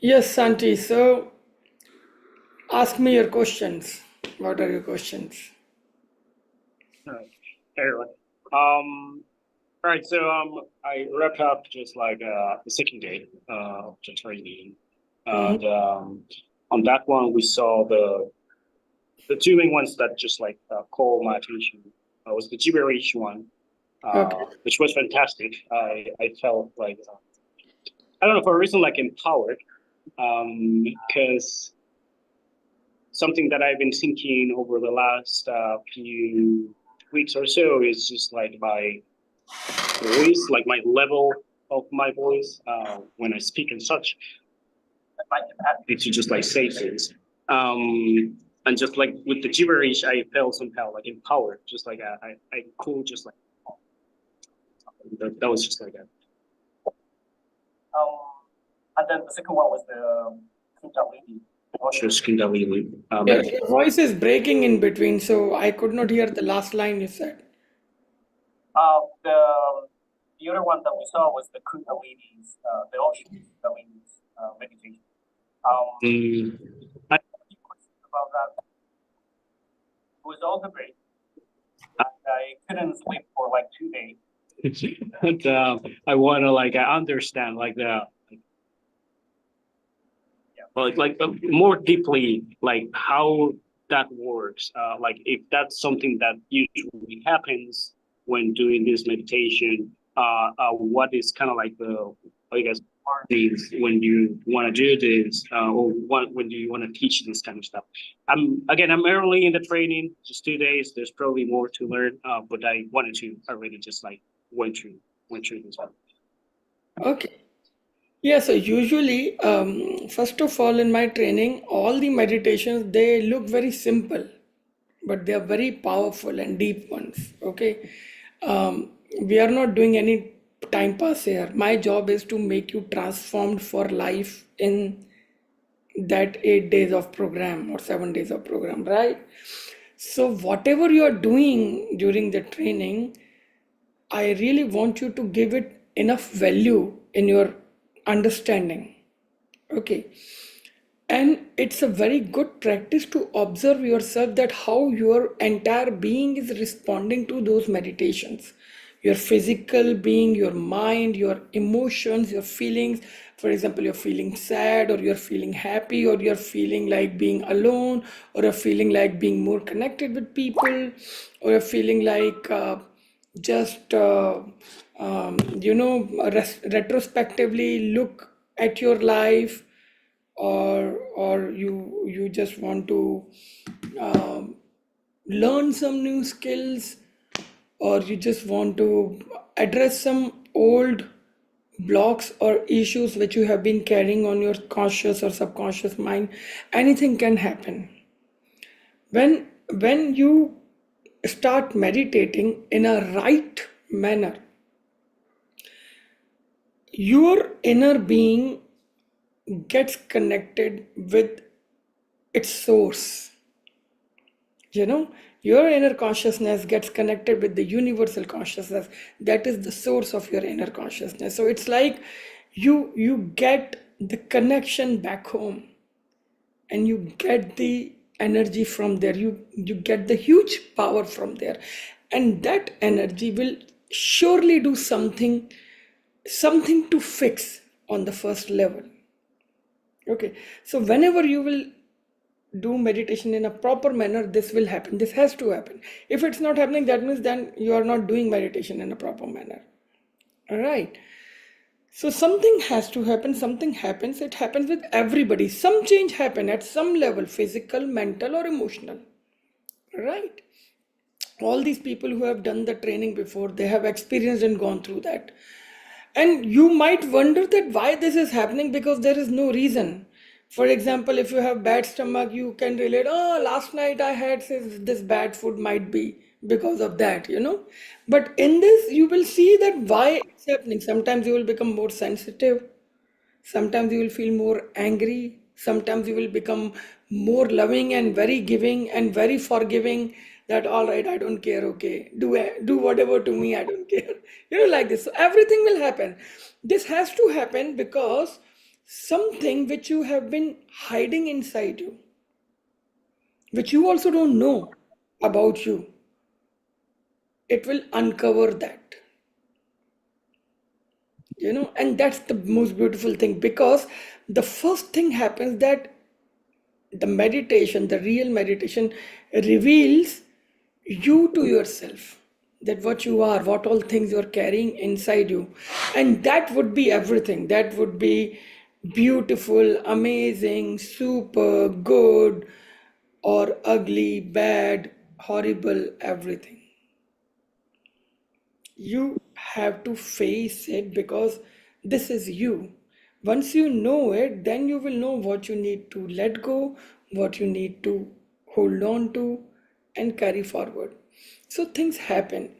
Yes, Santi. So ask me your questions. What are your questions? Alright. Hey, everyone. All right, so I wrapped up just like the second day of the training, Hmm. and on that one we saw the two main ones that just like caught my attention. Was the gibberish one, Okay. which was fantastic. I felt like I don't know, for a reason, like empowered, because something that I've been thinking over the last few weeks or so is just like my voice, like my level of my voice when I speak and such, my capacity to just like say things. And just like with the gibberish, I felt somehow like empowered, just like I could just like that was just like that. Um, and then the second one was the Kundalini. Just Kundalini. Your voice is breaking in between, so I could not hear the last line you said. The other one that we saw was the Kundalini's, the ocean Kundalini's meditation. I have a few questions about that. It was also great. I couldn't sleep for like 2 days. And I want to like I understand like the yeah, more deeply like how that works. Like if that's something that usually happens when doing this meditation, what is kind of like the I guess things when you want to do this, or what when do you want to teach this kind of stuff. I'm early in the training, just 2 days. There's probably more to learn, but I wanted to already just like went through went through this one. Okay. Yeah, so usually, first of all, in my training, all the meditations they look very simple, but they are very powerful and deep ones. Okay, we are not doing any time pass here. My job is to make you transformed for life in that 8 days of program or 7 days of program, right? So whatever you are doing during the training, I really want you to give it enough value in your understanding. Okay. And it's a very good practice to observe yourself that how your entire being is responding to those meditations. Your physical being, your mind, your emotions, your feelings. For example, you're feeling sad, or you're feeling happy, or you're feeling like being alone, or you're feeling like being more connected with people, or you're feeling like just, retrospectively look at your life, or you just want to um, learn some new skills, or you just want to address some old blocks or issues which you have been carrying on your conscious or subconscious mind. Anything can happen when you start meditating in a right manner. Your inner being gets connected with its source. You know, your inner consciousness gets connected with the universal consciousness that is the source of your inner consciousness. So it's like you get the connection back home, and you get the energy from there. You get the huge power from there, and that energy will surely do something to fix on the first level. Okay, so whenever you will do meditation in a proper manner, this will happen. This has to happen. If it's not happening, that means then you are not doing meditation in a proper manner. All right. So something has to happen. Something happens. It happens with everybody. Some change happen at some level, physical, mental, or emotional. Right. All these people who have done the training before, they have experienced and gone through that. And you might wonder that why this is happening, because there is no reason. For example, if you have bad stomach, you can relate, oh, last night I had this bad food, might be because of that. But in this, you will see that why it's happening. Sometimes you will become more sensitive. Sometimes you will feel more angry. Sometimes you will become more loving and very giving and very forgiving. That all right, I don't care. Okay, do whatever to me. I don't care. Like this. So everything will happen. This has to happen because something which you have been hiding inside you, which you also don't know about you. It will uncover that, and that's the most beautiful thing, because the first thing happens that the meditation, the real meditation, reveals you to yourself, that what you are, what all things you're carrying inside you. And that would be everything. That would be beautiful, amazing, super, good, or ugly, bad, horrible, everything. You have to face it because this is you. Once you know it, then you will know what you need to let go, what you need to hold on to, and carry forward. So things happen.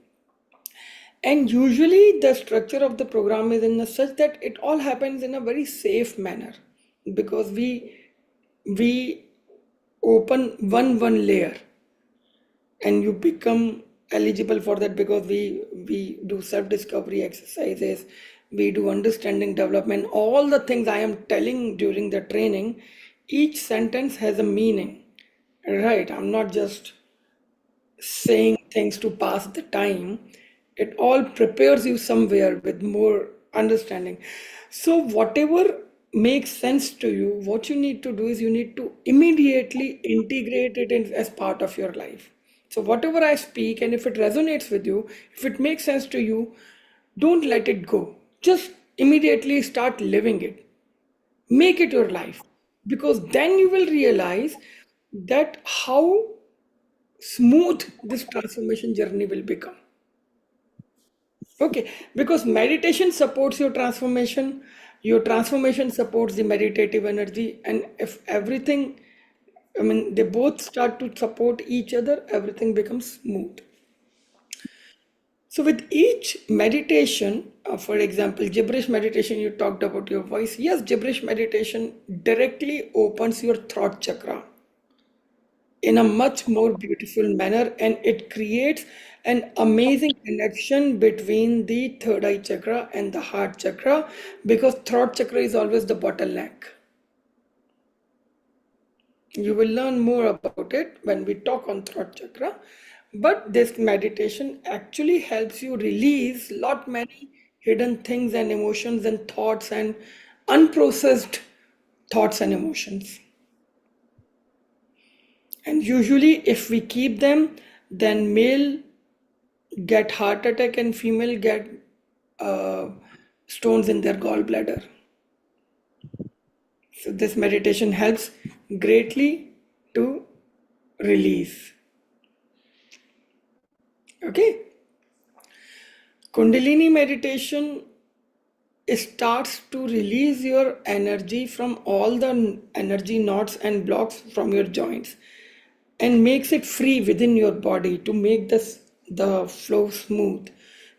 And usually the structure of the program is in a such that it all happens in a very safe manner, because we open one layer, and you become eligible for that, because we do self discovery exercises, we do understanding development, all the things I am telling during the training. Each sentence has a meaning, right? I'm not just saying things to pass the time. It all prepares you somewhere with more understanding. So whatever makes sense to you, what you need to do is you need to immediately integrate it in, as part of your life. So whatever I speak, and if it resonates with you, if it makes sense to you, don't let it go. Just immediately start living it. Make it your life, because then you will realize that how smooth this transformation journey will become. Okay, because meditation supports your transformation supports the meditative energy, and if everything, I mean, they both start to support each other, everything becomes smooth. So, with each meditation, for example, gibberish meditation, you talked about your voice. Yes, gibberish meditation directly opens your throat chakra in a much more beautiful manner, and it creates an amazing connection between the third eye chakra and the heart chakra, because throat chakra is always the bottleneck. You will learn more about it when we talk on throat chakra, but this meditation actually helps you release lot many hidden things and emotions and thoughts and unprocessed thoughts and emotions. And usually if we keep them, then male get heart attack and female get uh, stones in their gallbladder. So this meditation helps greatly to release. Okay, Kundalini meditation starts to release your energy from all the energy knots and blocks from your joints, and makes it free within your body to make this the flow smooth.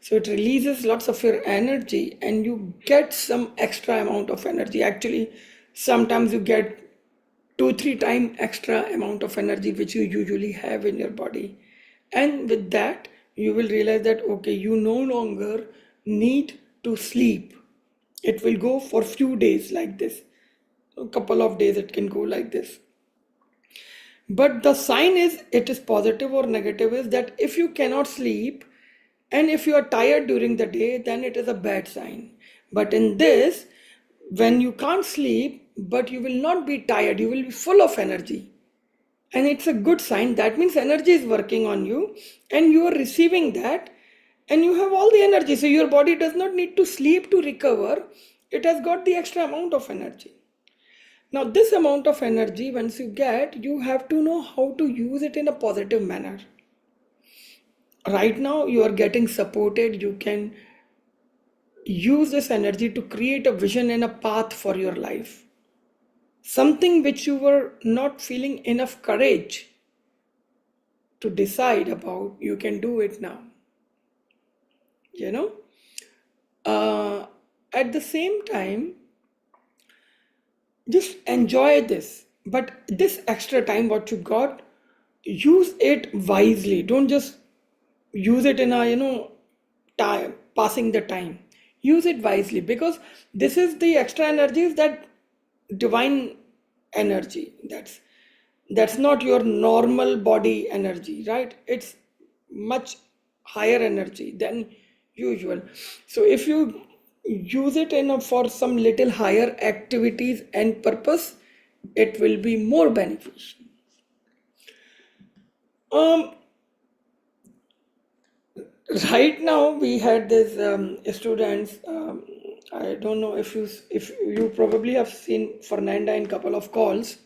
So it releases lots of your energy, and you get some extra amount of energy. Actually, sometimes you get 2 3 times extra amount of energy which you usually have in your body. And with that, you will realize that okay, you no longer need to sleep. It will go for few days like this, a couple of days it can go like this. But the sign is, it is positive or negative, is that if you cannot sleep and if you are tired during the day, then it is a bad sign. But in this, when you can't sleep, but you will not be tired, you will be full of energy. And it's a good sign. That means energy is working on you and you are receiving that, and you have all the energy. So your body does not need to sleep to recover, it has got the extra amount of energy. Now, this amount of energy, once you get, you have to know how to use it in a positive manner. Right now, you are getting supported. You can use this energy to create a vision and a path for your life. Something which you were not feeling enough courage to decide about, you can do it now. You know, uh, at the same time, just enjoy this. But this extra time, what you got, use it wisely. Don't just use it in a time passing the time. Use it wisely, because this is the extra energies that divine energy. That's not your normal body energy, right? It's much higher energy than usual. So if you use it for some little higher activities and purpose, it will be more beneficial. Um, right now we had this students. I don't know if you probably have seen Fernanda in couple of calls.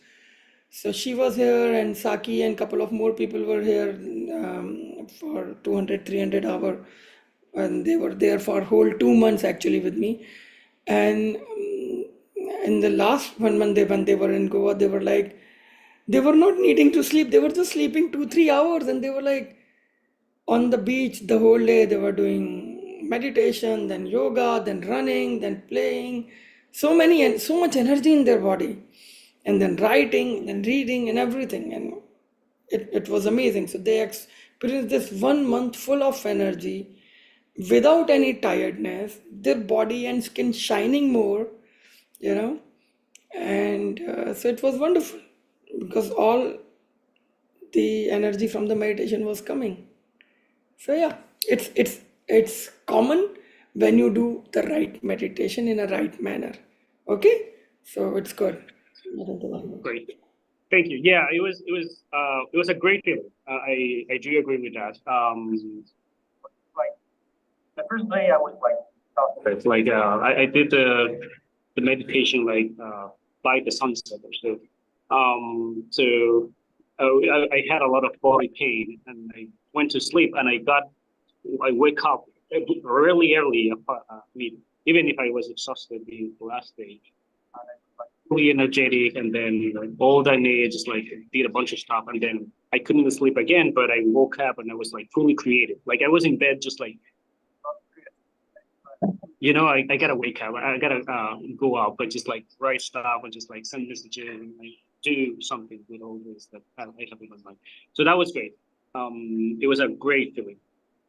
So she was here, and Saki and couple of more people were here for 200, 300 hour, and they were there for whole 2 months actually with me. And in the last 1 month, when they were in Goa, they were like, they were not needing to sleep. They were just sleeping 2, 3 hours, and they were like on the beach the whole day. They were doing meditation, then yoga, then running, then playing. So many and so much energy in their body, and then writing and reading and everything. And it was amazing. So they experienced this 1 month full of energy without any tiredness, their body and skin shining more, you know. And so it was wonderful because all the energy from the meditation was coming. So yeah, it's common when you do the right meditation in a right manner. Okay, so it's good. Nothing to worry about. Great. Thank you. Yeah, it was a great feeling. I do agree with that. Like the first day I was like, I did the meditation by the sunset or so. I had a lot of body pain, and I went to sleep, and I wake up really early. I mean, even if I was exhausted the last day, and I was like really energetic, and then all that day just like did a bunch of stuff, and then I couldn't sleep again. But I woke up and I was like fully creative. Like I was in bed just like I gotta wake up. I gotta go out, but just like write stuff and just like send messages and like do something with all this that I have in my mind. So that was great. It was a great feeling.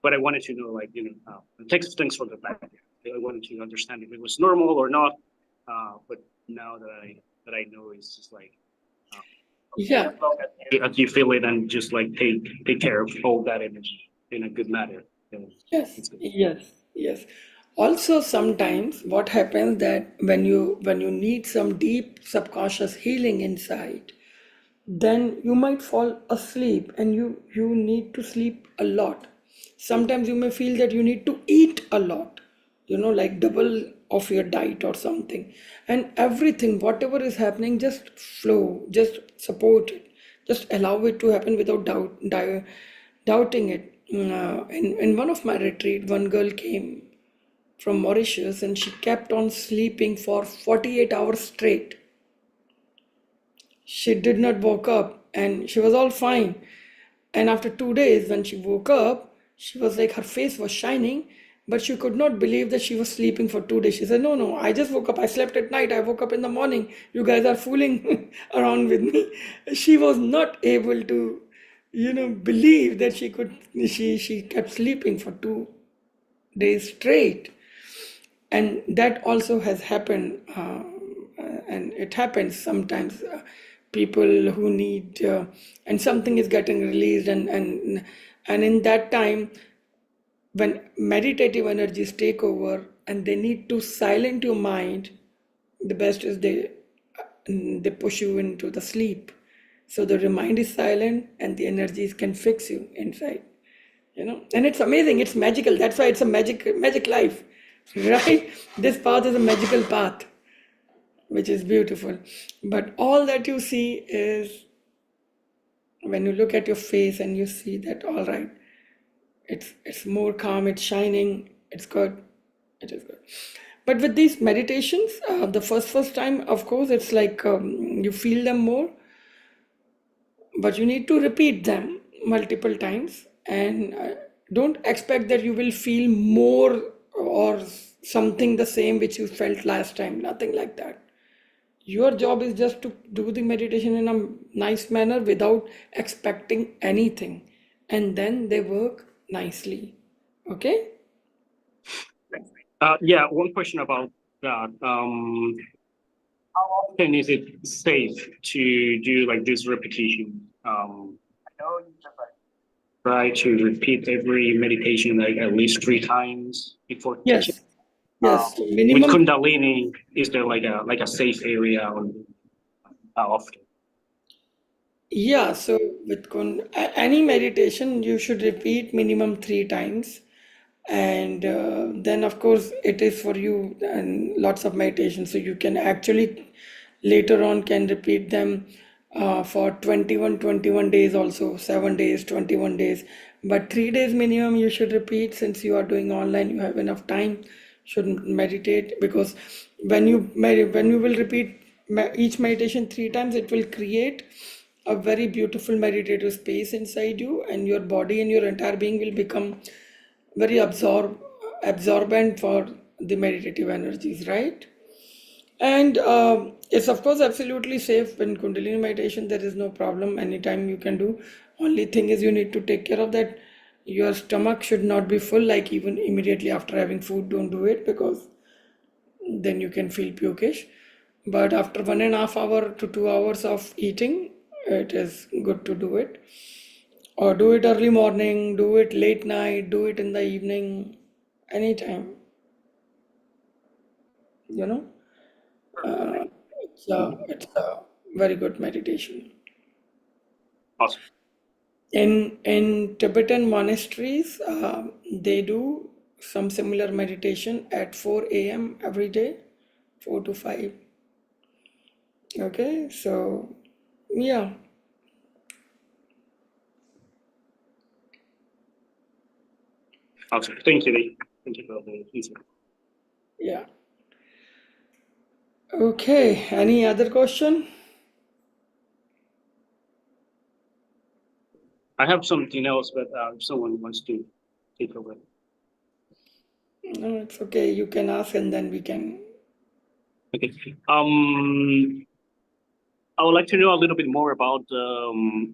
But I wanted to know, like, thanks for the back. I wanted to understand if it was normal or not. But now that I know, it's just like Yeah, as long as you feel it and just like take care of all that energy in a good manner. yes, It's good. yes, yes. Also, sometimes what happens that when you need some deep subconscious healing inside, then you might fall asleep, and you need to sleep a lot. Sometimes you may feel that you need to eat a lot, like double of your diet or something. And everything, whatever is happening, just flow, just support it, just allow it to happen without doubting it. In one of my retreat, one girl came from Mauritius, and she kept on sleeping for 48 hours straight. She did not woke up, and she was all fine. And after 2 days, when she woke up, she was like, her face was shining, but she could not believe that she was sleeping for 2 days. She said, no, I just woke up. I slept at night. I woke up in the morning. You guys are fooling around with me. She was not able to, believe that she kept sleeping for 2 days straight. And that also has happened, and it happens sometimes. People who need, and something is getting released, and in that time, when meditative energies take over and they need to silence your mind, the best is they push you into the sleep, so the mind is silent and the energies can fix you inside. And it's amazing, it's magical. That's why it's a magic life. Right, this path is a magical path, which is beautiful. But all that you see is when you look at your face and you see that, all right, it's more calm, it's shining, it's good, it is good. But with these meditations, the first time, of course, it's like you feel them more, but you need to repeat them multiple times. And don't expect that you will feel more or something the same which you felt last time. Nothing like that. Your job is just to do the meditation in a nice manner without expecting anything, and then they work nicely. Okay. Yeah, one question about that. often is it safe to do like this repetition? Try to repeat every meditation like at least 3 times before teaching. Yes, yes. So With minimum. Kundalini, is there like a safe area, or how often? Yeah, so with any meditation, you should repeat minimum 3 times. And then, of course, it is for you and lots of meditation. So you can actually later on can repeat them for 21 days also, 7 days, 21 days. But 3 days minimum you should repeat since you are doing online, you have enough time, should meditate because when you will repeat each meditation 3 times, it will create a very beautiful meditative space inside you, and your body and your entire being will become very absorbent for the meditative energies, right? And it's of course absolutely safe in Kundalini meditation. There is no problem. Anytime you can do. Only thing is you need to take care of that. Your stomach should not be full. Like even immediately after having food, don't do it because then you can feel pukish. But after 1.5 hour to 2 hours of eating, it is good to do it. Or do it early morning, do it late night, do it in the evening, anytime, you know. It's a very good meditation. Awesome. In Tibetan monasteries, they do some similar meditation at 4 a.m. every day, 4 to 5. Okay, so yeah, Awesome. Thank you, Lee. Thank you for the answer. yeah. Okay, any other question? I have something else, but if someone wants to take over. No, it's okay. You can ask and then we can. Okay. I would like to know a little bit more about the.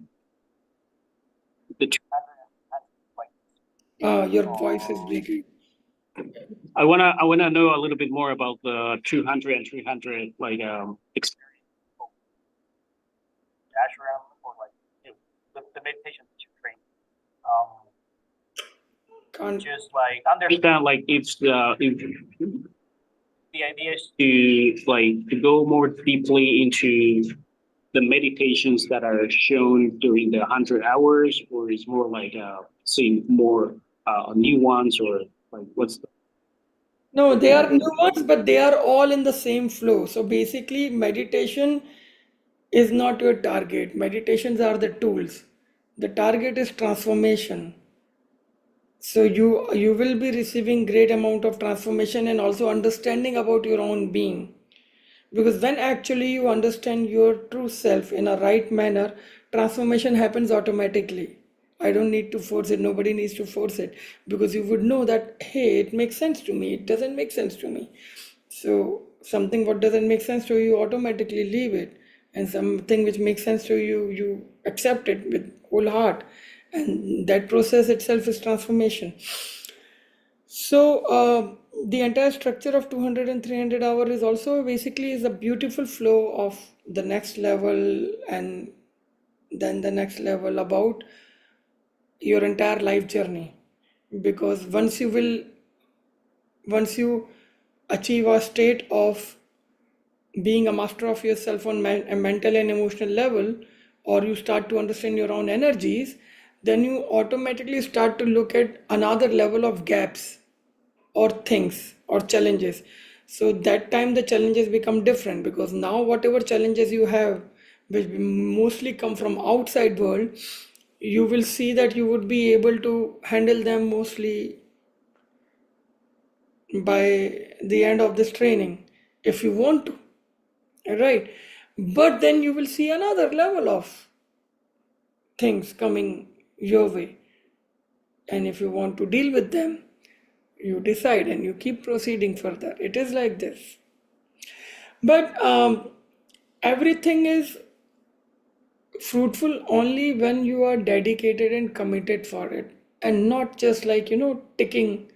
Your voice is breaking. I wanna know a little bit more about the 200 and 300 like experience. Can't. Just like understand like if the idea is to like to go more deeply into the meditations that are shown during the 100 hours, or is more like seeing more new ones, or like what's the. No, they are new ones, but they are all in the same flow. So basically, meditation is not your target. Meditations are the tools. The target is transformation. So you will be receiving great amount of transformation and also understanding about your own being. Because when actually you understand your true self in a right manner, transformation happens automatically. I don't need to force it, nobody needs to force it because you would know that, hey, it makes sense to me, it doesn't make sense to me. So, something what doesn't make sense to you, automatically leave it, and something which makes sense to you, you accept it with whole heart, and that process itself is transformation. So the entire structure of 200 and 300 hour is also basically is a beautiful flow of the next level and then the next level about your entire life journey. Because once you achieve a state of being a master of yourself on a mental and emotional level, or you start to understand your own energies, then you automatically start to look at another level of gaps or things or challenges. So that time the challenges become different because now whatever challenges you have, which mostly come from outside world, you will see that you would be able to handle them mostly by the end of this training if you want to, right? But then you will see another level of things coming your way, and if you want to deal with them, you decide and you keep proceeding further. It is like this. But everything is fruitful only when you are dedicated and committed for it, and not just like, ticking,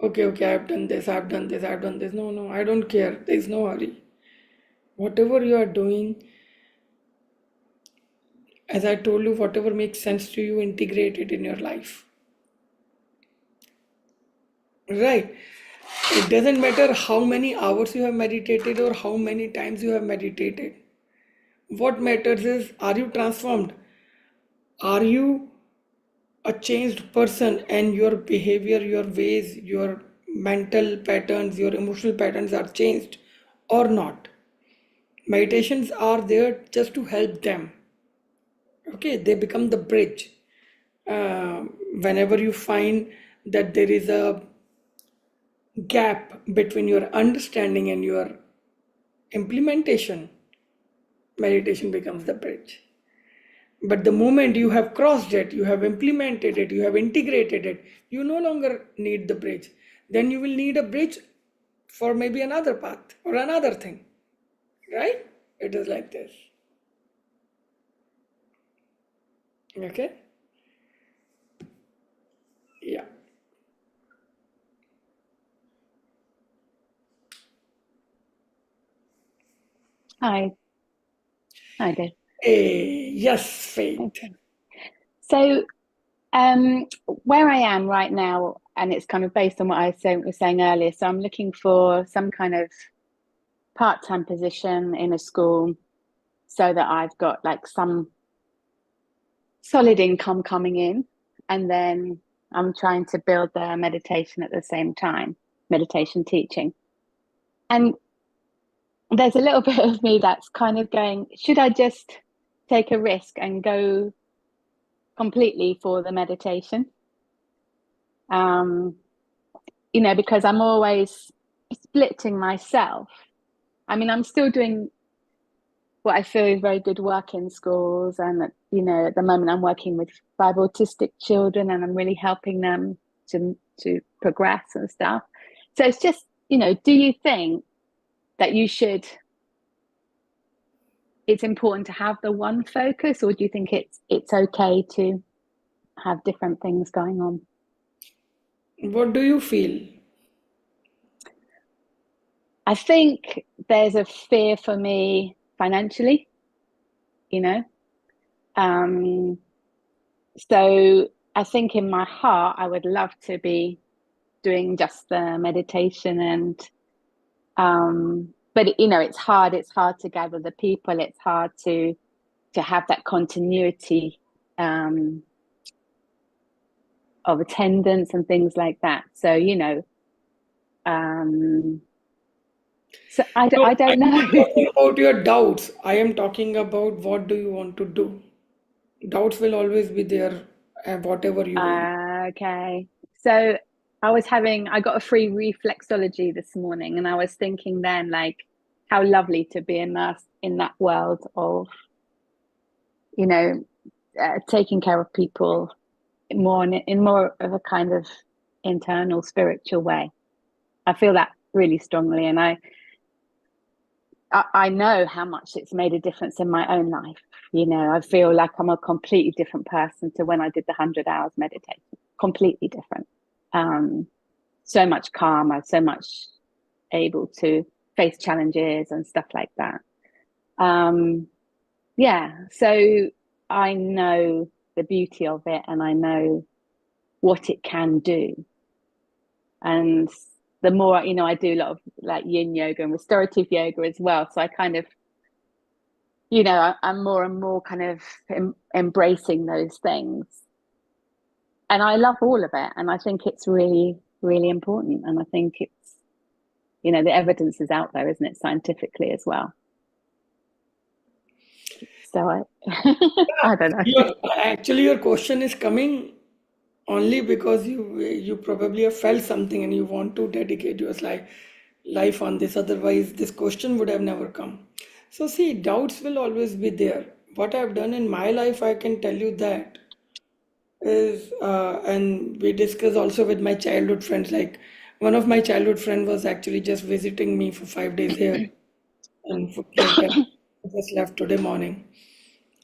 okay, okay, I've done this, I've done this, I've done this. No, no, I don't care. There's no hurry. Whatever you are doing, as I told you, whatever makes sense to you, integrate it in your life. Right. It doesn't matter how many hours you have meditated or how many times you have meditated. What matters is, are you transformed? Are you a changed person, and your behavior, your ways, your mental patterns, your emotional patterns are changed or not? Meditations are there just to help them. Okay, they become the bridge. Uh, Whenever you find that there is a gap between your understanding and your implementation, meditation becomes the bridge. But the moment you have crossed it, you have implemented it, you have integrated it, you no longer need the bridge. Then you will need a bridge for maybe another path or another thing, right? It is like this. Okay? Yeah. Hi, Dave. Yes, faith. Okay. So, where I am right now, and it's kind of based on what was saying earlier. So I'm looking for some kind of part-time position in a school so that I've got like some solid income coming in, and then I'm trying to build the meditation at the same time, meditation teaching. And there's a little bit of me that's kind of going, should I just take a risk and go completely for the meditation? Because I'm always splitting myself. I mean, I'm still doing what I feel is very good work in schools. And, at the moment I'm working with 5 autistic children, and I'm really helping them to progress and stuff. So it's just, do you think that it's important to have the one focus, or do you think it's okay to have different things going on? What do you feel? I think there's a fear for me financially, so I think in my heart, I would love to be doing just the meditation, and but it's hard. It's hard to gather the people. It's hard to have that continuity of attendance and things like that. So so I No, don't I'm know. not talking about your doubts. I am talking about what do you want to do. Doubts will always be there, whatever you will. Okay. So I got a free reflexology this morning, and I was thinking then, like, how lovely to be immersed in that world of, taking care of people in more of a kind of internal spiritual way. I feel that really strongly, and I know how much it's made a difference in my own life. I feel like I'm a completely different person to when I did the 100 hours meditation. Completely different. So much calmer, so much able to face challenges and stuff like that. So I know the beauty of it, and I know what it can do. And the more, I do a lot of like yin yoga and restorative yoga as well. So I kind of, I'm more and more kind of embracing those things. And I love all of it. And I think it's really, really important. And I think it's, the evidence is out there, isn't it, scientifically as well? So I don't know. Actually, your question is coming only because you probably have felt something and you want to dedicate your life on this. Otherwise, this question would have never come. So, see, doubts will always be there. What I've done in my life, I can tell you that is, and we discuss also with my childhood friends. Like one of my childhood friend was actually just visiting me for 5 days here, and like that, just left today morning.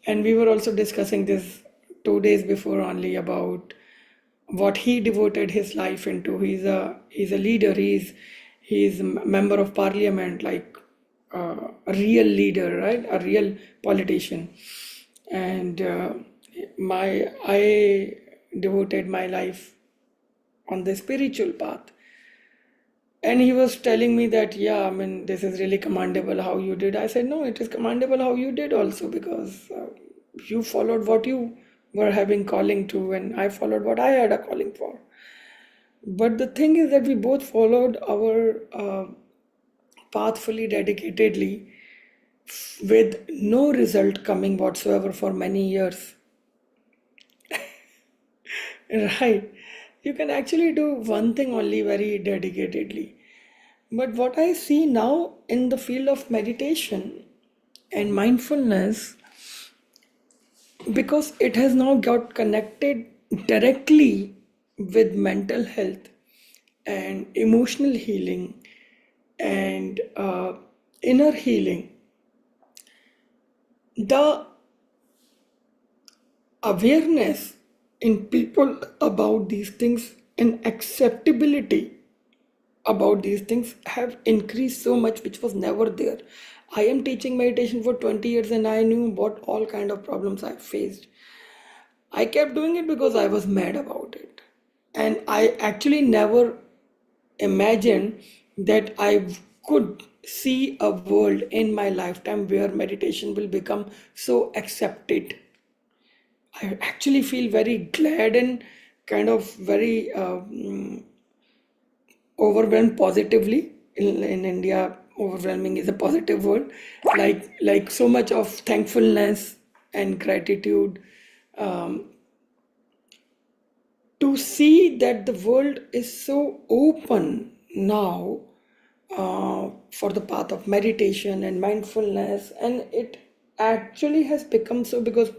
And we were also discussing this 2 days before only about what he devoted his life into. He's a leader. He's a member of parliament, like a real leader, right? A real politician. And I devoted my life on the spiritual path. And he was telling me that, yeah, I mean, this is really commendable how you did. I said, no, it is commendable how you did also, because you followed what you were having calling to, and I followed what I had a calling for. But the thing is that we both followed our path fully dedicatedly, with no result coming whatsoever for many years. Right? You can actually do one thing only very dedicatedly. But what I see now in the field of meditation and mindfulness, because it has now got connected directly with mental health and emotional healing and inner healing, the awareness in people about these things and acceptability about these things have increased so much, which was never there. I am teaching meditation for 20 years and I knew what all kind of problems I faced. I kept doing it because I was mad about it. And I actually never imagined that I could see a world in my lifetime where meditation will become so accepted. I actually feel very glad and kind of very overwhelmed positively. In India, overwhelming is a positive word. Like so much of thankfulness and gratitude, um, to see that the world is so open now for the path of meditation and mindfulness, and it actually has become so because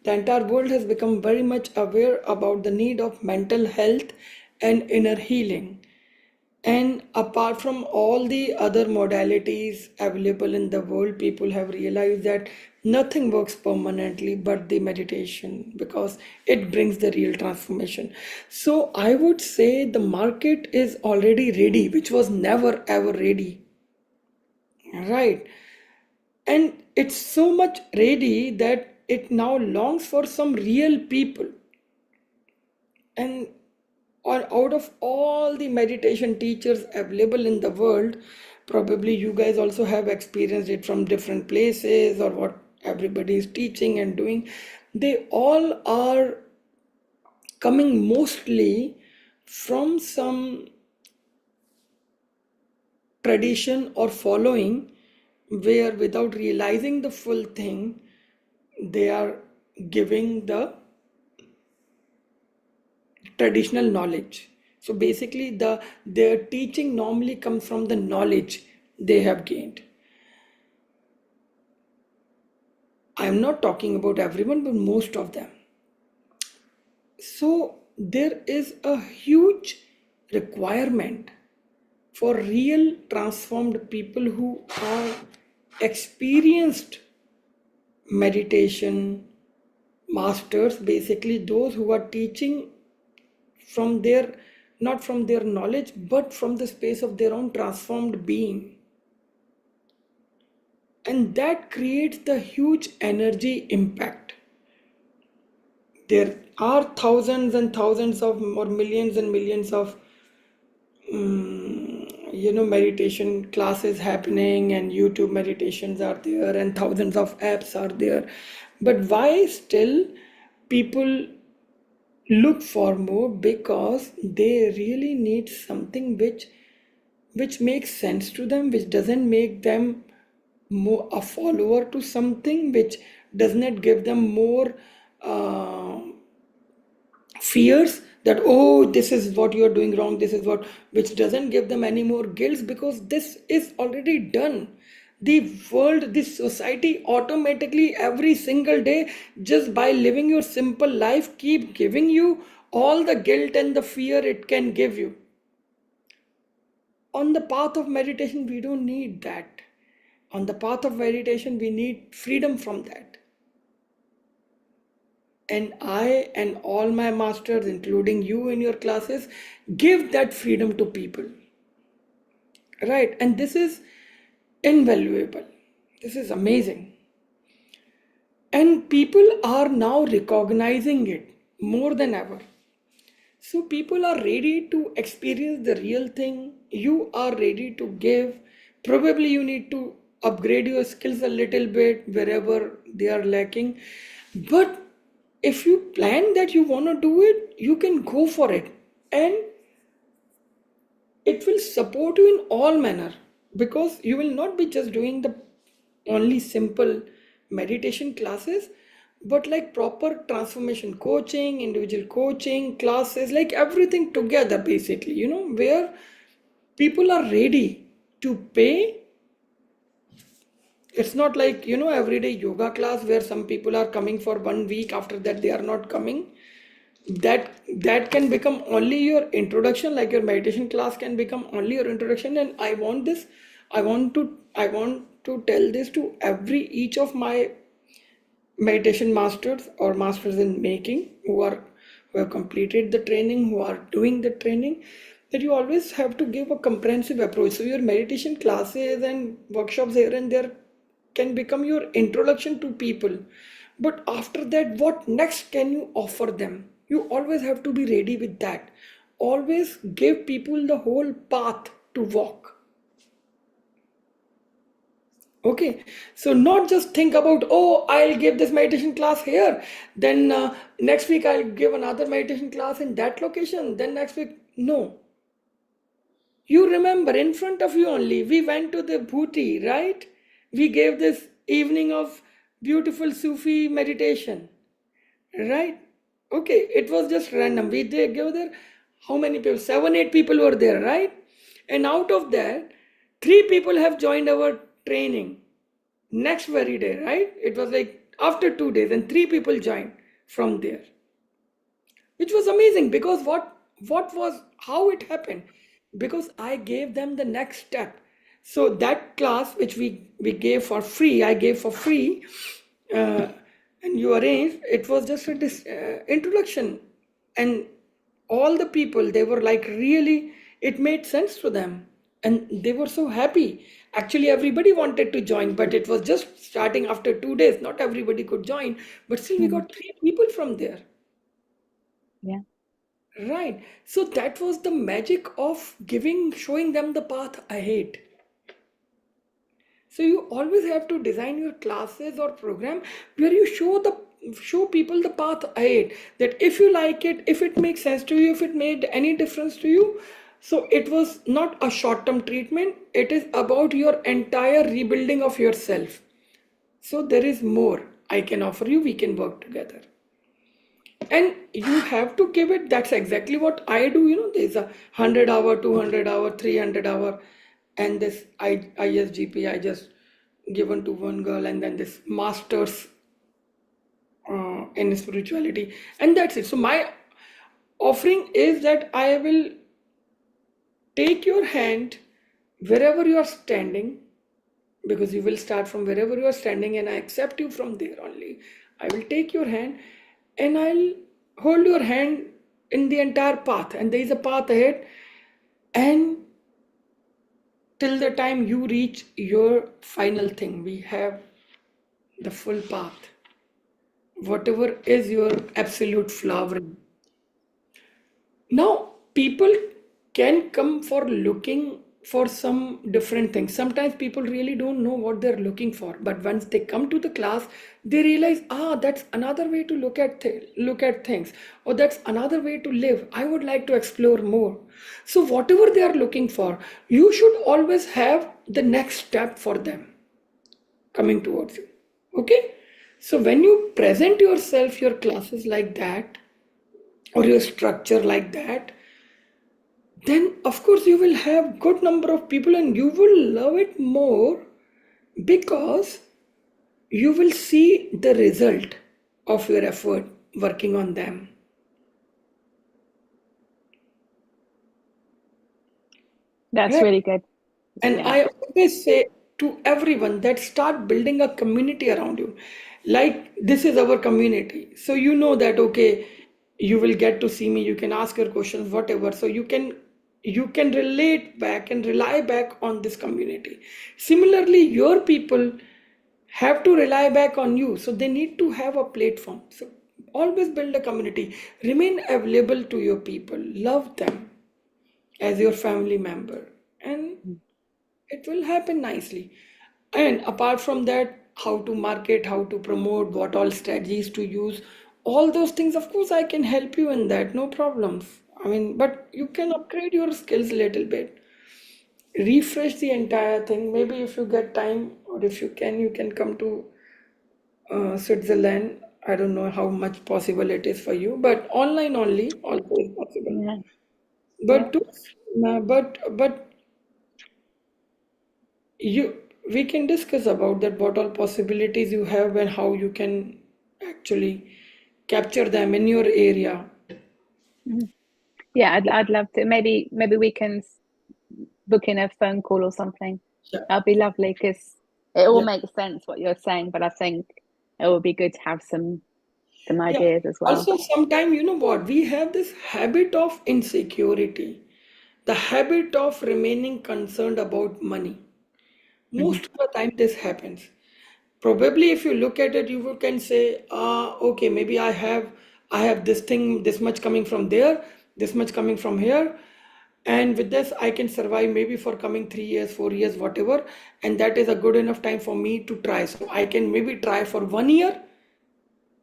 the entire world has become very much aware about the need of mental health and inner healing. And apart from all the other modalities available in the world, people have realized that nothing works permanently but the meditation, because it brings the real transformation. So I would say the market is already ready, which was never ever ready, right? And it's so much ready that it now longs for some real people. And or out of all the meditation teachers available in the world, probably you guys also have experienced it from different places or what everybody is teaching and doing. They all are coming mostly from some tradition or following, where without realizing the full thing, they are giving the traditional knowledge. So basically their teaching normally comes from the knowledge they have gained. I am not talking about everyone, but most of them. So there is a huge requirement for real transformed people who are experienced meditation masters, basically those who are teaching from their, not from their knowledge, but from the space of their own transformed being. And that creates the huge energy impact. There are thousands and thousands of, or millions and millions of meditation classes happening, and YouTube meditations are there, and thousands of apps are there. But why still people look for more? Because they really need something which makes sense to them, which doesn't make them more a follower to something, which does not give them more uh, fears that, oh, this is what you are doing wrong, this is what, which doesn't give them any more guilt, because this is already done. The world, this society automatically every single day, just by living your simple life, keep giving you all the guilt and the fear it can give you. On the path of meditation, we don't need that. On the path of meditation, we need freedom from that. And I and all my masters, including you in your classes, give that freedom to people. Right? And this is invaluable. This is amazing. And people are now recognizing it more than ever. So people are ready to experience the real thing. You are ready to give. Probably you need to upgrade your skills a little bit wherever they are lacking. But if you plan that you want to do it, you can go for it. And it will support you in all manner, because you will not be just doing the only simple meditation classes, but like proper transformation coaching, individual coaching classes, like everything together basically, where people are ready to pay. It's not like, everyday yoga class where some people are coming for 1 week, after that they are not coming. That can become only your introduction, like your meditation class can become only your introduction. And I want to tell this to every each of my meditation masters or masters in making, who have completed the training, who are doing the training, that you always have to give a comprehensive approach. So your meditation classes and workshops here and there can become your introduction to people, but after that, what next can you offer them? You always have to be ready with that. Always give people the whole path to walk. Okay, so not just think about, oh, I'll give this meditation class here, then next week I'll give another meditation class in that location, then next week. No, you remember in front of you only, we went to the Bhuti, right? We gave this evening of beautiful Sufi meditation, right? Okay, it was just random. We did give there, how many people? 7, 8 people were there, right? And out of that, 3 people have joined our training next very day, right? It was like after 2 days, and 3 people joined from there, which was amazing. Because what was, how it happened, because I gave them the next step. So that class which we gave for free, I gave for free, uh, and you arranged, it was just a introduction. And all the people, they were like, really, it made sense to them, and they were so happy. Actually everybody wanted to join, but it was just starting after 2 days, not everybody could join, but still we Mhm. got 3 people from there. Yeah. Right. So that was the magic of giving, showing them the path ahead. So you always have to design your classes or program where you show people the path ahead. That if you like it, if it makes sense to you, if it made any difference to you. So it was not a short-term treatment. It is about your entire rebuilding of yourself. So there is more I can offer you. We can work together. And you have to give it. That's exactly what I do. There's a 100 hour, 200 hour, 300 hour, and this ISGP I just given to one girl, and then this masters in spirituality, and that's it. So my offering is that I will take your hand wherever you are standing, because you will start from wherever you are standing, and I accept you from there only. I will take your hand and I'll hold your hand in the entire path, and there is a path ahead, and till the time you reach your final thing, we have the full path, whatever is your absolute flowering. Now, people can come for looking for some different things. Sometimes people really don't know what they're looking for, but once they come to the class, they realize, that's another way to look at things, or that's another way to live. I would like to explore more. So, whatever they are looking for, you should always have the next step for them coming towards you. Okay? So, when you present yourself, your classes like that, or your structure like that, then of course you will have good number of people, and you will love it more, because you will see the result of your effort working on them. That's Right? really good. And Yeah. I always say to everyone that start building a community around you. Like, this is our community. So you know that, okay, you will get to see me, you can ask your questions, whatever. So you can you can relate back and rely back on this community. Similarly, your people have to rely back on you, so they need to have a platform. So always build a community, remain available to your people, love them as your family member, and it will happen nicely. And apart from that, how to market, how to promote, what all strategies to use, all those things, of course, I can help you in that, no problems. I mean, but you can upgrade your skills a little bit, refresh the entire thing. Maybe if you get time, or if you can come to Switzerland. I don't know how much possible it is for you, but online only also is possible. Yeah. Yeah. But to, but you we can discuss about that, what all possibilities you have and how you can actually capture them in your area. Mhm. Yeah, I'd love to. Maybe we can book in a phone call or something. Yeah, That'd be lovely because it all yeah, makes sense what you're saying, but I think it would be good to have some yeah. ideas as well. Also, sometime you know what, we have this habit of insecurity, the habit of remaining concerned about money. Mhm. Most of the time, this happens. Probably, if you look at it, can say, okay, maybe I have this thing, this much coming from there, this much coming from here, and with this, I can survive maybe for coming 3 years, 4 years, whatever, and that is a good enough time for me to try. So I can maybe try for 1 year,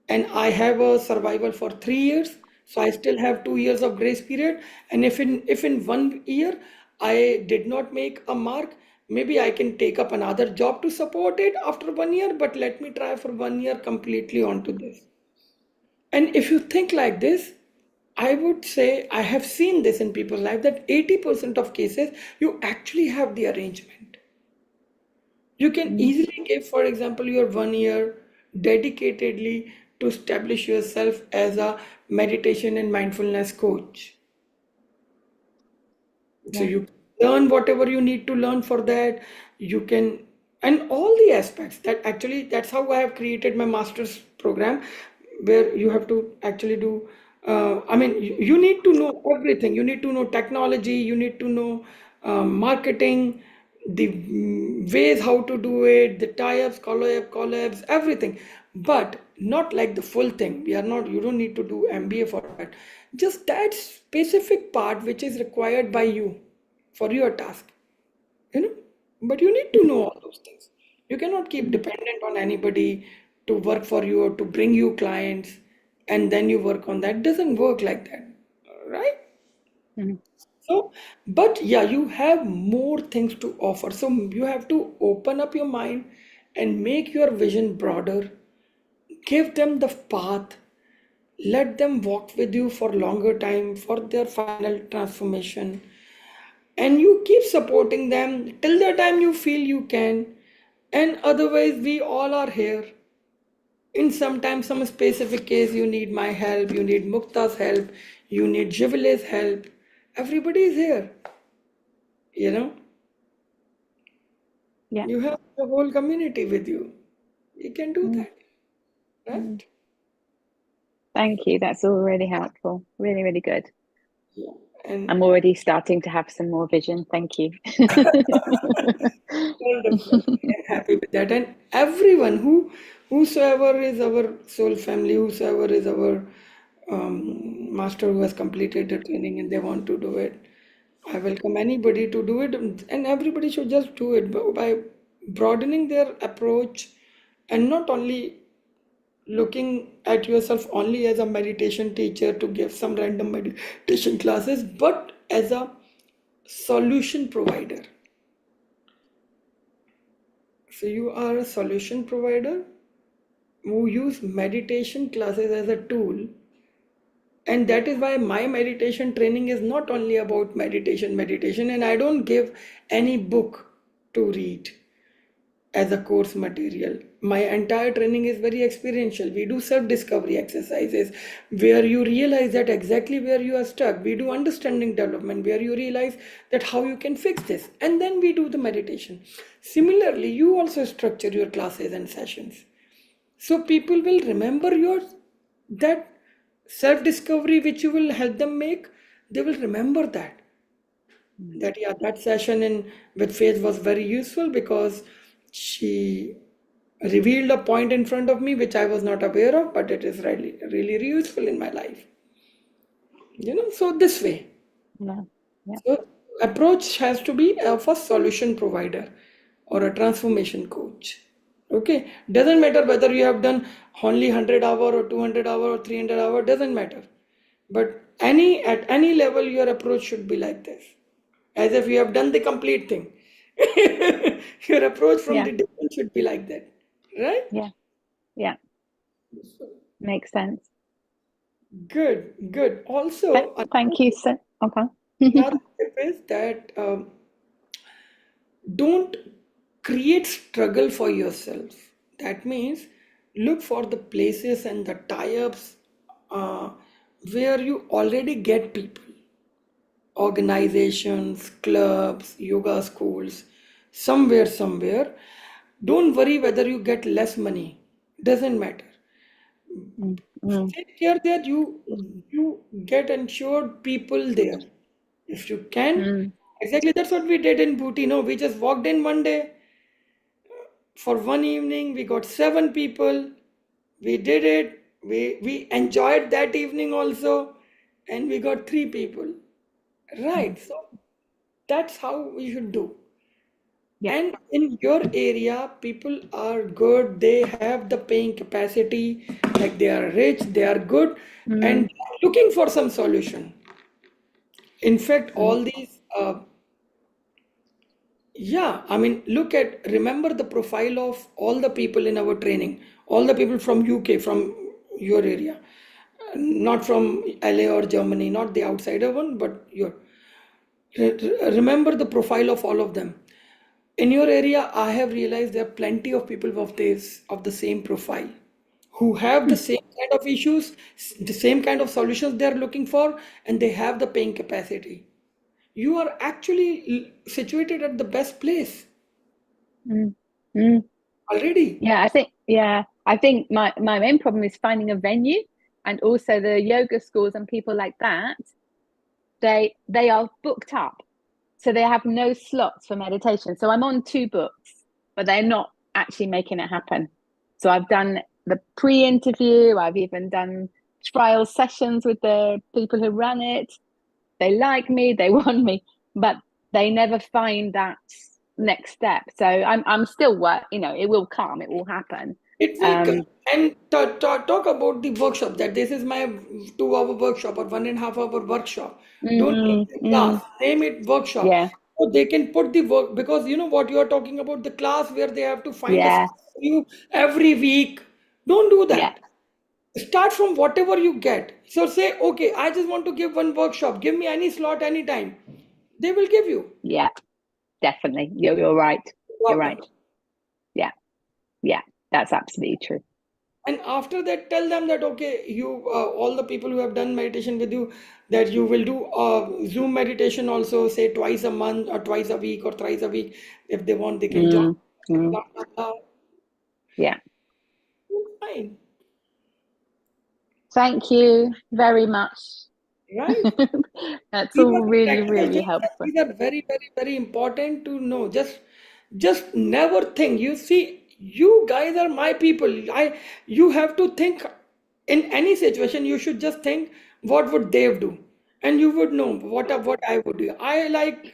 and I have a survival for 3 years. So I still have 2 years of grace period. And if in 1 year I did not make a mark, maybe I can take up another job to support it after 1 year. But let me try for 1 year completely onto this. And if you think like this, I would say I have seen this in people's life that 80% of cases you actually have the arrangement. You can Mm. easily give, for example, your 1 year dedicatedly to establish yourself as a meditation and mindfulness coach. So Yeah. you learn whatever you need to learn for that. You can, and all the aspects that actually, that's how I have created my master's program, where you have to actually do. I mean, you need to know everything. You need to know technology. You need to know marketing, the ways how to do it, the tie-ups, collabs, everything. But not like the full thing. We are not. You don't need to do MBA for that. Just that specific part which is required by you for your task, you know. But you need to know all those things. You cannot keep Mhm. dependent on anybody to work for you or to bring you clients, and then you work on that. Doesn't work like that, right? Mhm. So, but yeah, you have more things to offer. So you have to open up your mind and make your vision broader. Give them the path. Let them walk with you for longer time for their final transformation. And you keep supporting them till the time you feel you can. And otherwise, we all are here. In sometimes some specific case, you need my help, you need Mukta's help, you need Jivile's help. Everybody is here, you know. Yeah. You have the whole community with you. You can do Mm. that, Mm. right? Thank you. That's all really helpful. Really, really good. Yeah. And I'm already starting to have some more vision. Thank you. wonderful. I'm happy with that. And everyone whosoever is our soul family, whosoever is our master who has completed the training and they want to do it, I welcome anybody to do it. And everybody should just do it by broadening their approach, and not only looking at yourself only as a meditation teacher to give some random meditation classes, but as a solution provider. So you are a solution provider who use meditation classes as a tool. And that is why my meditation training is not only about meditation, and I don't give any book to read as a course material. My entire training is very experiential. We do self discovery exercises where you realize that exactly where you are stuck. We do understanding development where you realize that how you can fix this. And then we do the meditation. Similarly, you also structure your classes and sessions. So people will remember your that self discovery which you will help them make. They will remember that. that yeah, that session in with Faith was very useful because she revealed a point in front of me which I was not aware of, but it is really really useful in my life. So this way. Yeah. Yeah. So approach has to be of a solution provider or a transformation coach. Okay, doesn't matter whether you have done only 100 hour or 200 hour or 300 hour, doesn't matter. But at any level, your approach should be like this, as if you have done the complete thing. Your approach from Yeah. the distance should be like that, right? Yeah. Yeah. Makes sense. Good, good. Also, Thank you. So, okay. another tip is that don't create struggle for yourself. That means look for the places and the tie-ups uh, where you already get people, organizations, clubs, yoga schools, somewhere. Don't worry whether you get less money. Doesn't matter. Mm, mm, Take care that you get ensured people there. If you can, mm, exactly that's what we did in Booty. No, we just walked in one day for one evening. We got 7 people. We did it. We enjoyed that evening also, and we got 3 people. mm. Right. So that's how we should do. Yeah. And in your area, people are good. They have the paying capacity, like they are rich, they are good, and Mm, looking for some solution. In fact, mm, all these, yeah, I mean, remember the profile of all the people in our training, all the people from UK, from your area, not from LA or Germany, not the outsider one, but remember the profile of all of them. In your area, I have realized there are plenty of people of the same profile who have the mm, same kind of issues, the same kind of solutions they are looking for, and they have the paying capacity. You are actually situated at the best place mm, mm. already. I think my main problem is finding a venue, and also the yoga schools and people like that, they are booked up. So they have no slots for meditation. So I'm on 2 books, but they're not actually making it happen. So I've done the pre-interview, I've even done trial sessions with the people who run it. They like me, they want me, but they never find that next step. So I'm still it will come, it will happen. It will come. Um, And talk about the workshop, that this is my 2 hour workshop or 1.5 hour workshop. Don't name mm, it class, mm, name it workshop. yeah, So they can put the work, because you know what you are talking about, the class where they have to find a yeah, slot for you every week. Don't do yeah, that. Start from whatever you get. So say, okay, I just want to give one workshop. Give me any slot anytime. They will give you. yeah, definitely. You're right. No You're problem. right. Yeah, yeah, that's absolutely true. And after that, tell them that, okay, all the people who have done meditation with you, that you will do Zoom meditation also, say twice a month or twice a week or thrice a week. If they want, they can join. Mm, mm, Blah, blah, blah. yeah. Fine, Thank you very much. right? That's These all are the really, practical really things, and helpful. these are very, very, very important to know. Just never think. You see, you guys are my people. You have to think in any situation. You should just think, what would Dave do, and you would know what I would do. I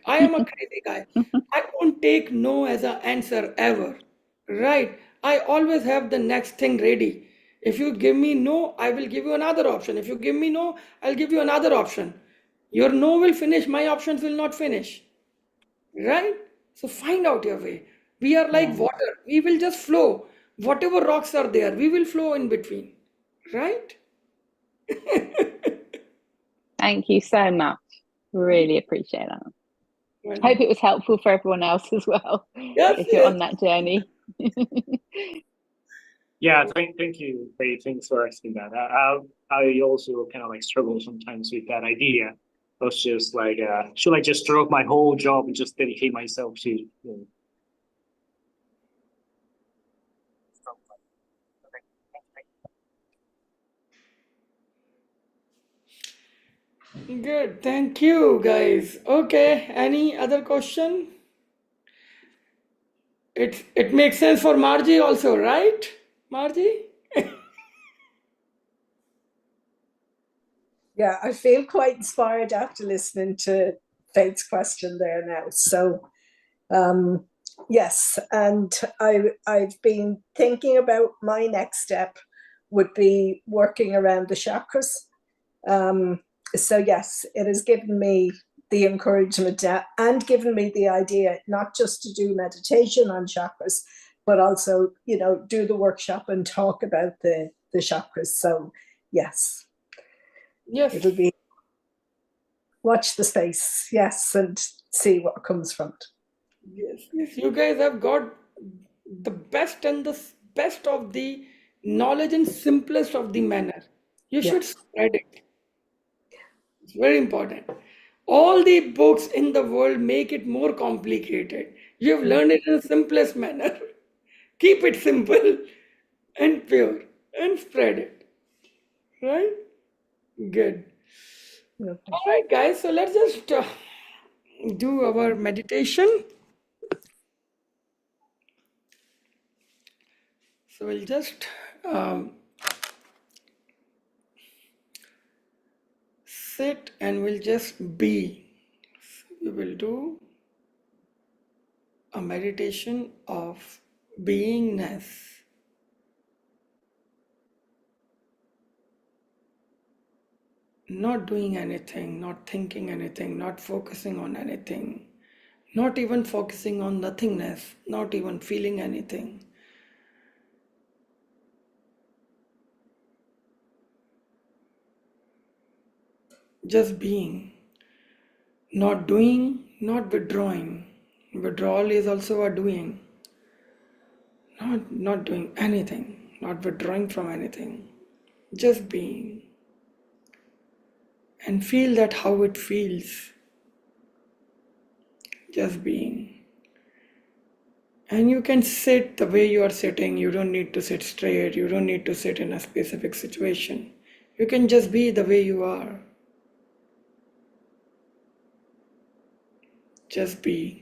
am a crazy guy. I don't take no as an answer ever. Right? I always have the next thing ready. If you give me no, I will give you another option. If you give me no, I'll give you another option. Your no will finish, my options will not finish. Right? So find out your way. We are like Yeah. water. We will just flow. Whatever rocks are there, we will flow in between. Right? Thank you so much. Really appreciate that. Well, Hope it was helpful for everyone else as well, yes, if you're yes. on that journey. Yeah, thank you, Faye. Thanks for asking that. I also kind of like struggle sometimes with that idea. I was just like, should I just drop my whole job and just dedicate myself to, Good. Thank you, guys. Okay. Any other question? It makes sense for Margie also, right? Margie? Yeah, I feel quite inspired after listening to Faith's question there now. So, yes, and I've been thinking about my next step would be working around the chakras. Um, so yes, it has given me the encouragement and given me the idea not just to do meditation on chakras, but also, do the workshop and talk about the chakras. So yes, Yes. it'll be watch the space, yes, and see what comes from it. Yes. Yes. You guys have got the best and the best of the knowledge and simplest of the manner. You Yeah, should spread it. It's very important. All the books in the world make it more complicated. You have learned it in the simplest manner. Keep it simple and pure and spread it. Right? Good. okay. All right, guys. So let's just do our meditation. So we'll just sit and we'll just be. We will do a meditation of beingness. Not doing anything, not thinking anything, not focusing on anything, not even focusing on nothingness, not even feeling anything. Just being. Not doing, not withdrawing. Withdrawal is also a doing. Not doing anything, not withdrawing from anything. Just being. And feel that how it feels. Just being. And you can sit the way you are sitting. You don't need to sit straight. You don't need to sit in a specific situation. You can just be the way you are. Just be.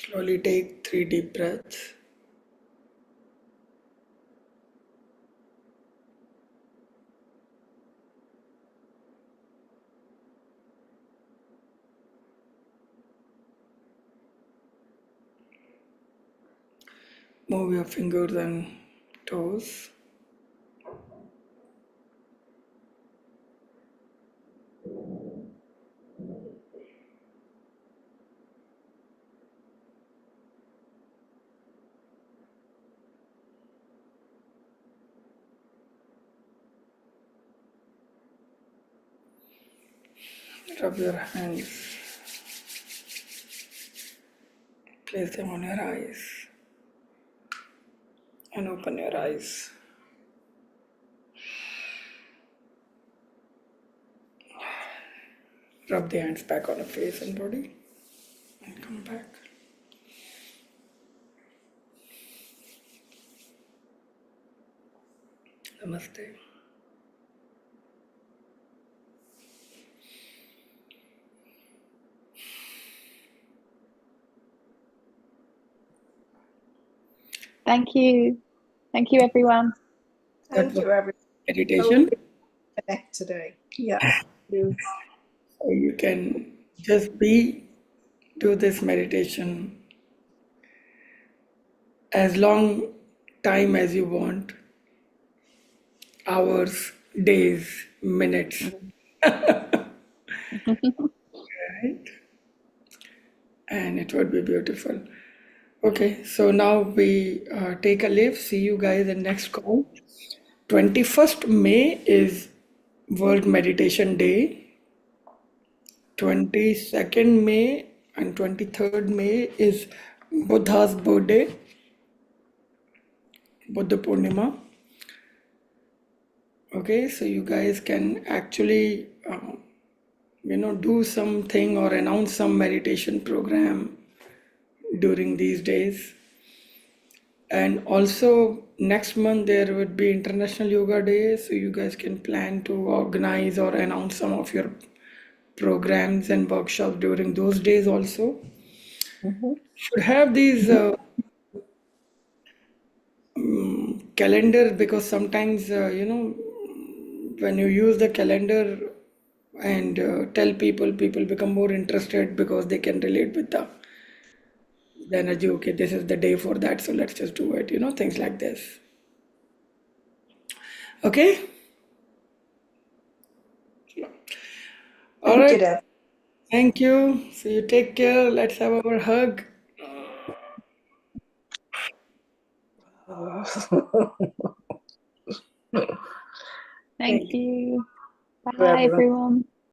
Slowly take 3 deep breaths. Move your fingers and toes. Rub your hands. Place them on your eyes. And open your eyes. Rub the hands back on your face and body. And come back. Namaste. Thank you. Thank you, everyone. Thank That you, everyone. meditation. Connect today. Yeah. You. So you can just do this meditation as long time as you want, hours, days, minutes, right? And it would be beautiful. Okay, so now we take a leave. See you guys in next call. 21st May is World Meditation Day. 22nd May and 23rd May is Buddha's birthday, Buddha Purnima. Okay, so you guys can actually, do something or announce some meditation program during these days. And also next month there would be International Yoga Day, so you guys can plan to organize or announce some of your programs and workshops during those days also. Should have these calendar, because sometimes when you use the calendar and tell people become more interested because they can relate with the energy. Okay, this is the day for that, so let's just do it, things like this. Okay. All Thank you, right. Deb. Thank you. So you take care. Let's have our hug. Thank you. you, Bye, everyone. everyone.